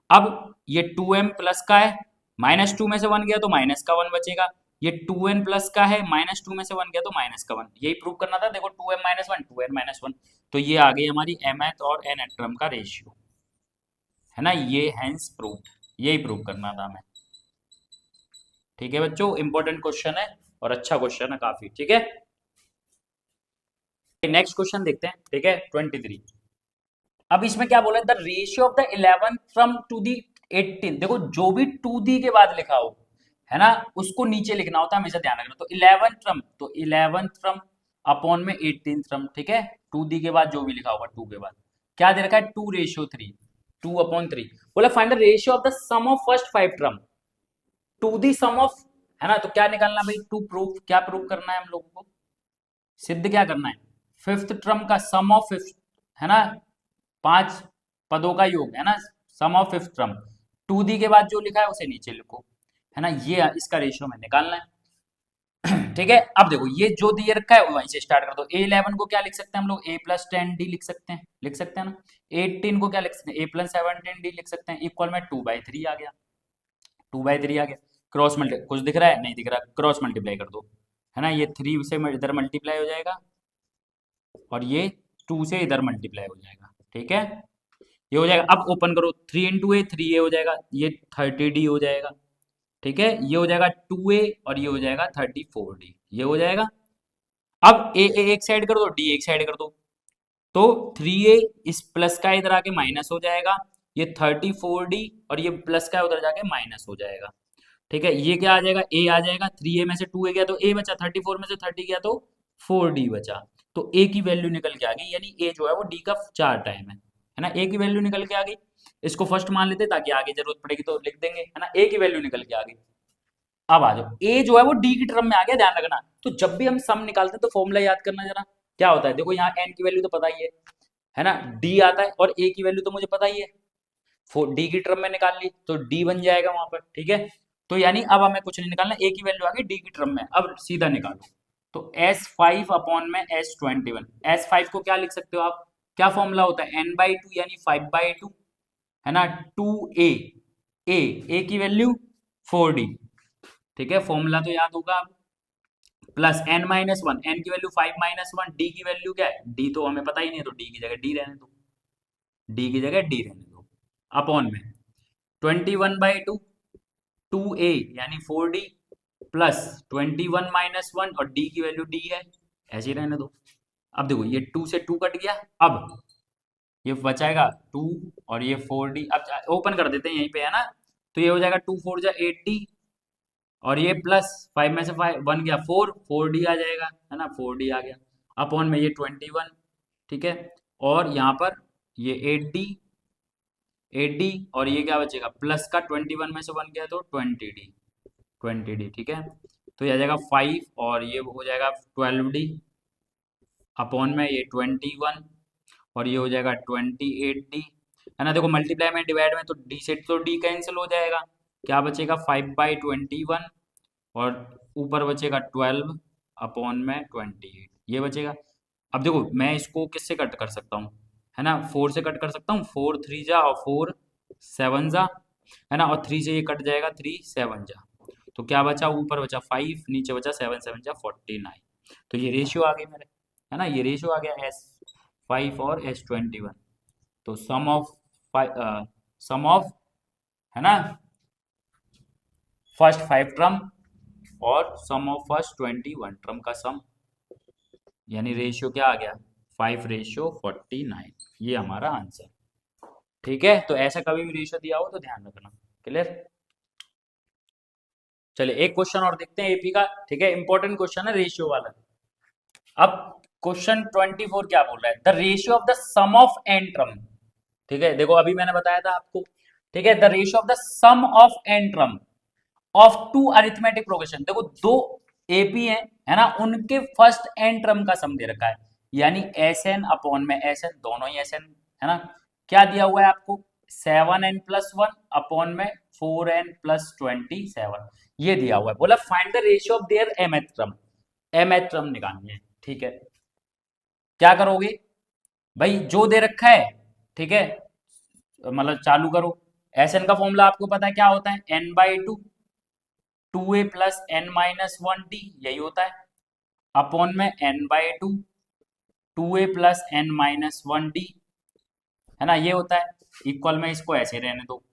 अब ये 2m प्लस का है, -2 में से 1 गया तो माइनस का 1 बचेगा, ये 2n प्लस का है, -2 में से 1 गया तो माइनस का 1, यही प्रूव करना था। देखो 2m माइनस 1 2n माइनस 1, तो ये आ गई हमारी mth और nth टर्म का रेशियो, है ना, ये हैंस प्रूव, यही प्रूव करना था हमें। ठीक है बच्चों, इंपॉर्टेंट क्वेश्चन है और अच्छा क्वेश्चन है काफी, ठीक है। नेक्स्ट क्वेश्चन देखते हैं, ठीक है 23। अब इसमें क्या बोला है, the ratio of the 11 from to the 18। देखो जो भी टू दी के बाद लिखा हो, है ना, उसको नीचे लिखना होता है, हमेशा ध्यान रखना। तो 11 फ्रॉम, तो 11 फ्रॉम अपॉन में 18 फ्रॉम, ठीक है। टू दी के बाद जो भी लिखा होगा, टू के बाद क्या दे रखा है, 2 रेशियो 3, 2 अपॉन 3। बोला find the ratio of the sum of first 5 term to the sum of, है ना। तो क्या निकालना भाई, टू प्रूफ, क्या प्रूफ करना है हम लोगों को, सिद्ध क्या करना है, फिफ्थ टर्म का सम ऑफ फिफ्थ, है ना, 5 पदों का योग, है ना, sum of fifth term. To D के बाद जो लिखा है उसे नीचे लिखो, है ना, ये इसका रेशियो में निकालना है। ठीक है, अब देखो ये जो दिए रखा है वहीं से स्टार्ट कर दो। A11 को क्या लिख सकते हैं हम लोग, A+10D लिख सकते हैं, लिख सकते हैं ना। 18 को क्या लिख सकते हैं, A+17D लिख सकते हैं, इक्वल में 2/3 आ गया, 2/3 आ गया। क्रॉस मल्टी, कुछ दिख रहा है, नहीं दिख रहा, क्रॉस मल्टीप्लाई कर दो, है ना, ये 3 से इधर मल्टीप्लाई हो जाएगा और ये 2 से इधर मल्टीप्लाई हो जाएगा, ठीक है। ये हो जाएगा, अब ओपन करो, 3 इंटू ए 3a हो जाएगा, ये 30d हो जाएगा, ठीक है। ये हो जाएगा 2a और ये हो जाएगा 34d, ये हो जाएगा। अब ए एक साइड कर दो, डी एक साइड कर दो, तो 3a इस प्लस का इधर आके माइनस हो जाएगा, ये 34d और ये प्लस का उधर जाके माइनस हो जाएगा, ठीक है। ये क्या आ जाएगा, a आ जाएगा, 3a में से 2a गया तो a बचा, 34 में से 30 गया तो 4d बचा, तो a की वैल्यू निकल के आ गई, यानी a जो है वो d का 4 टाइम है ना, a की वैल्यू निकल के आ गई। इसको फर्स्ट मान लेते ताकि आगे जरूरत पड़ेगी तो लिख देंगे, है ना, a की वैल्यू निकल के आ गई। अब आ जाओ, a जो है वो d की टर्म में आ गया, ध्यान रखना। तो जब भी हम सम निकालते हैं तो फॉर्मूला याद करना जरा, क्या होता है, देखो यहाँ n की वैल्यू तो पता ही है ना, d आता है, और a की वैल्यू तो मुझे पता ही है, डी की टर्म में निकाल ली तो डी बन जाएगा वहां पर, ठीक है। तो यानी अब हमें कुछ नहीं निकालना, ए की वैल्यू आ गई डी की टर्म में, अब सीधा निकालो। तो S5 अपॉन में S21, S5 को क्या लिख सकते हो आप, क्या फॉर्मूला होता है, n/2 यानी 5/2, है ना, 2a, a की वैल्यू 4d, ठीक है, फॉर्मूला तो याद होगा। अब प्लस n-1, n की वैल्यू 5-1, d की वैल्यू क्या है, d तो हमें पता ही नहीं है, तो d की जगह d रहने दो, d की जगह d रहने दो, अपॉन में 21/2, 2a यानी 4d प्लस 21-1 और d की वैल्यू d है, ऐसे ही रहने दो। अब देखो ये 2 से 2 कट गया, अब ये बचाएगा 2 और ये 4d, अब ओपन कर देते हैं यहीं पे, है ना। तो ये हो जाएगा 2 4 जा 8d और ये प्लस 5 में से 5 1 गया 4, 4d आ जाएगा, है ना, 4d आ गया, अपॉन में ये 21, ठीक है। और यहाँ पर ये 8d और ये क्या बचेगा, प्लस का 21 में से 1 गया तो 20d, ठीक है। तो ये आ जाएगा 5 और ये हो जाएगा 12d, अपॉन में ये 21 और ये हो जाएगा 28d, है ना। देखो मल्टीप्लाई में डिवाइड में तो d से तो d कैंसिल हो जाएगा, क्या बचेगा 5/21 और ऊपर बचेगा 12 अपॉन में 28, ये बचेगा। अब देखो मैं इसको किससे कट कर सकता हूँ, है ना, 4 से कट कर सकता हूँ, 4 3 जा और 4 7 जा, है ना, और 3 से ये कट जाएगा, 3 7 जा, तो क्या बचा, ऊपर बचा 5, नीचे बचा 7 7 जा 49, तो ये रेशियो आ गई मेरे, है ना, ये रेशियो आ गया S5 और S21। तो सम ऑफ, है ना, फर्स्ट 5 टर्म और सम ऑफ फर्स्ट 21 टर्म का सम, यानी रेशियो क्या आ गया, 5:49, ये हमारा आंसर, ठीक है। तो ऐसा कभी भी रेशियो दिया हो तो ध्यान रखना, क्लियर। चलिए एक क्वेश्चन और देखते हैं एपी का, ठीक है, इंपॉर्टेंट क्वेश्चन है रेशियो वाला। अब क्वेश्चन 24 क्या बोल रहा है, the ratio of the sum of N term, ठीक है। देखो अभी मैंने बताया था आपको, ठीक है, the ratio of the sum of N term of two arithmetic progression. देखो दो एपी है ना, उनके फर्स्ट एन टर्म का सम दे रखा है, यानी एस एन अपॉन में एस एन, दोनों ही एस एन, है ना। क्या दिया हुआ है आपको, 7n+1 अपॉन में 4n+27, ये दिया हुआ है। बोला find the ratio of their mth term, mth term निकालनी है, ठीक है। क्या करोगे भाई, जो दे रखा है, ठीक है, मतलब चालू करो। एस एन का फॉर्मूला आपको पता है क्या होता है, n/2, 2a प्लस n-1d, यही होता है, अपॉन में n/2, 2a प्लस n-1d, है ना, ये होता है, इक्वल में इसको ऐसे रहने दो,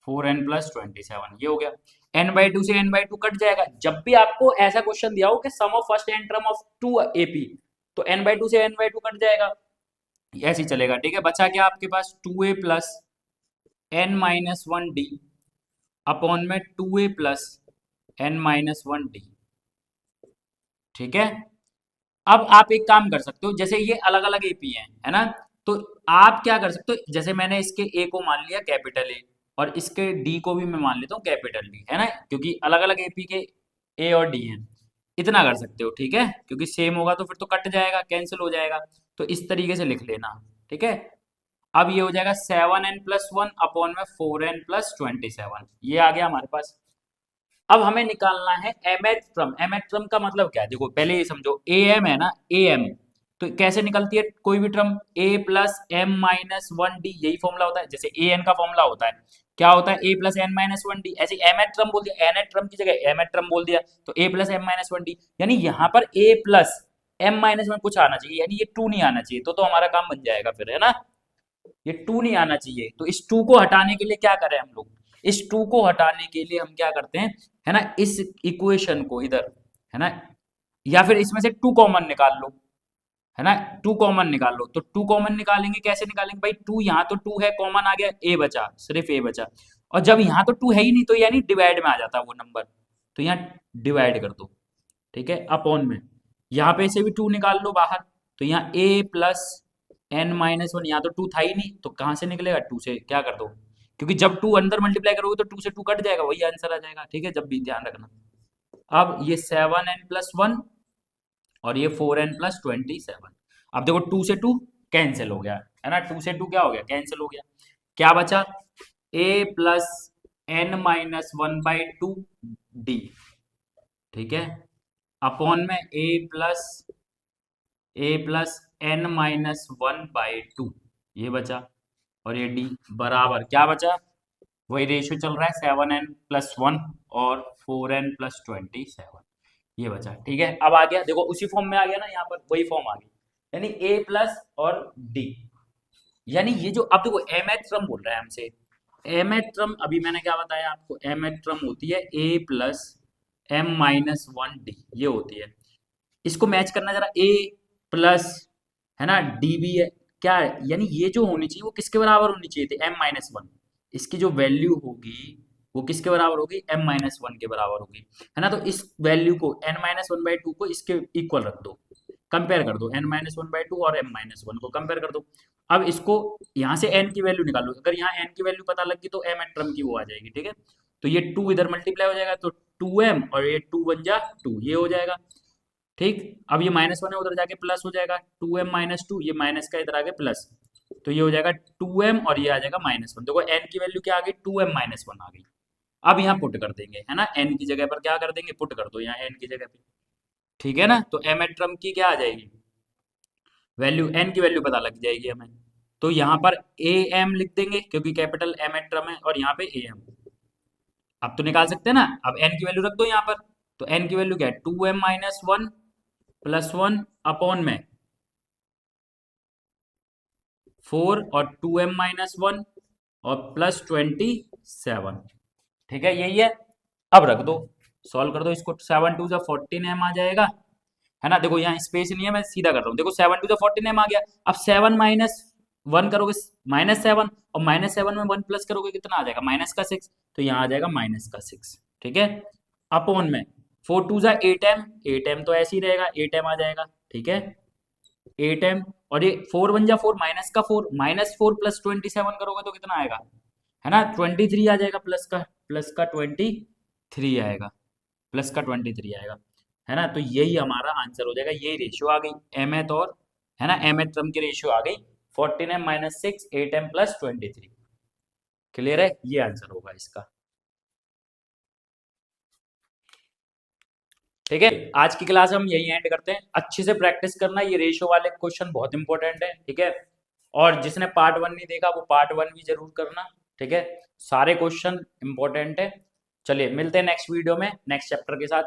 4n+27, ये हो गया। n/2 से n/2 कट जाएगा। जब भी आपको ऐसा क्वेश्चन दिया हो कि sum of first N term of two AP, तो n/2 से n/2 कट जाएगा, ऐसे ही चलेगा, ठीक है। बचा क्या आपके पास, 2a प्लस n-1d अपॉन में 2a प्लस n-1d, ठीक है। अब आप एक काम कर सकते हो, जैसे ये अलग अलग एपी है ना, तो आप क्या कर सकते हो, जैसे मैंने इसके ए को मान लिया कैपिटल ए, और इसके डी को भी मैं मान लेता हूँ कैपिटल डी, है ना, क्योंकि अलग अलग एपी के ए और डी हैं। इतना कर सकते हो, ठीक है, क्योंकि सेम होगा तो फिर तो कट जाएगा, कैंसिल हो जाएगा, तो इस तरीके से लिख लेना, ठीक है। अब ये हो जाएगा 7n+1 अपॉन में 4n+27, ये आ गया हमारे पास। अब हमें निकालना है mth ट्रम। mth ट्रम का मतलब क्या है, देखो पहले ये समझो, am है ना, am, तो कैसे निकलती है कोई भी ट्रम, a प्लस m-1d, यही फॉर्मूला होता है, जैसे an का फॉर्मूला होता है, क्या होता है, a प्लस n-1d, ऐसे mth ट्रम बोल दिया, nth ट्रम की जगह mth ट्रम बोल दिया, तो a प्लस m-1d, यानी यहाँ पर a प्लस m-1 कुछ आना चाहिए, यानी ये 2 नहीं आना चाहिए, तो हमारा काम बन जाएगा फिर, है ना, ये 2 नहीं आना चाहिए, तो इस 2 को हटाने के लिए क्या करें हम लोग, इस 2 को हटाने के लिए हम क्या करते हैं, है ना, इस इक्वेशन को इधर, है ना, या फिर इसमें से 2 कॉमन निकाल लो, है ना, 2 कॉमन निकाल लो, तो 2 कॉमन निकालेंगे, कैसे निकालेंगे भाई, 2 यहाँ तो 2 है, कॉमन आ गया, ए बचा, सिर्फ ए बचा, और जब यहाँ तो 2 है ही नहीं, तो यानी डिवाइड में आ जाता है वो नंबर, तो यहाँ डिवाइड कर दो, ठीक है, अपॉन में, यहाँ पे से भी 2 निकाल लो बाहर, तो यहाँ a प्लस n-1, यहाँ तो 2 था ही नहीं, तो कहाँ से निकलेगा, 2 से क्या कर दो, क्योंकि जब 2 अंदर मल्टीप्लाई करोगे तो 2 से 2 कट जाएगा, वही आंसर आ जाएगा, ठीक है, जब भी ध्यान रखना। अब ये 7n+1 और ये 4n+27, अब देखो 2 से 2 कैंसिल हो गया, है ना, 2 से 2 क्या हो गया, कैंसिल हो गया, क्या बचा, a प्लस n-1/2d, ठीक है, अपॉन में a प्लस n-1/2, ये बचा, और ये d बराबर क्या बचा, वही रेशियो चल रहा है, 7n+1 और 4n+27, ये बचा, ठीक है। अब आ गया, देखो उसी फॉर्म में आ गया ना, यहाँ पर वही फॉर्म आ गई, यानी a प्लस और d, यानी ये जो, अब देखो mth टर्म बोल रहा है हमसे, mth टर्म अभी मैंने क्या बताया आपको, mth टर्म होती है a प्लस m-1d, ये होती है, इसको मैच करना जरा, a प्लस, है ना, डी भी है, क्या है, यानी ये जो होनी चाहिए वो किसके बराबर होनी चाहिए थी, m-1, इसकी जो वैल्यू होगी वो किसके बराबर होगी, m-1 के बराबर होगी, है ना, तो इस वैल्यू को n-1/2 को इसके इक्वल रख दो, कंपेयर कर दो, n-1/2 और m-1 को कंपेयर कर दो। अब इसको यहाँ से n की वैल्यू निकालो, अगर यहाँ n की वैल्यू पता लगी तो m टर्म की वो आ जाएगी, ठीक है, तो ये 2 इधर मल्टीप्लाई हो जाएगा, तो 2m और ये 2 बन जा 2, ये हो जाएगा, ठीक। अब ये -1 है, उधर जाके प्लस हो जाएगा, 2m-2, ये माइनस का इधर आगे प्लस, तो ये हो जाएगा 2m और ये आ जाएगा -1, देखो n की वैल्यू क्या आ गई, 2m-1 आ गई। अब यहाँ पुट कर देंगे, है ना, n की जगह पर क्या कर देंगे, पुट कर दो यहाँ n की जगह पे, ठीक है ना, तो m टर्म की क्या आ जाएगी वैल्यू, n की वैल्यू पता लग जाएगी हमें, तो यहाँ पर am लिख देंगे, क्योंकि कैपिटल m टर्म है, और यहाँ पे am, अब तो निकाल सकते हैं ना, अब n की वैल्यू रख दो यहाँ पर, तो n की वैल्यू क्या है, 2m-1 +1 अपॉन में 4 और 2m-1 और +27, ठीक है, यही है। अब रख दो, सॉल्व कर दो इसको, 7 2 14m आ जाएगा, है ना, देखो यहाँ स्पेस नहीं है, मैं सीधा कर रहा हूँ, देखो 7 2 14m आ गया, अब 7-1 करोगे -7, और -7 में 1 प्लस करोगे कितना आ जाएगा, -6, तो यहाँ आ जाएगा -6, ठीक है, अपॉन में 4 2 8m, 8m तो ऐसे ही रहेगा, 8m आ जाएगा, ठीक है, 8m, और ये 4 1 जा 4, -4, -4 + 27 करोगे तो कितना आएगा, है ना, 23 आ जाएगा, प्लस का 23 आएगा, +23 आएगा, है ना, तो यही हमारा आंसर हो जाएगा, यही रेशियो आ गई mth और, है ना, mth टर्म की रेशियो आ गई 14m-6, 8m + 23, क्लियर है, ये आंसर होगा इसका। ठीक है, आज की क्लास हम यही एंड करते हैं। अच्छे से प्रैक्टिस करना, ये रेशियो वाले क्वेश्चन बहुत इंपॉर्टेंट है। ठीक है, और जिसने पार्ट 1 नहीं देखा वो पार्ट 1 भी जरूर करना। ठीक है, सारे क्वेश्चन इंपॉर्टेंट है। चलिए मिलते हैं नेक्स्ट वीडियो में नेक्स्ट चैप्टर के साथ।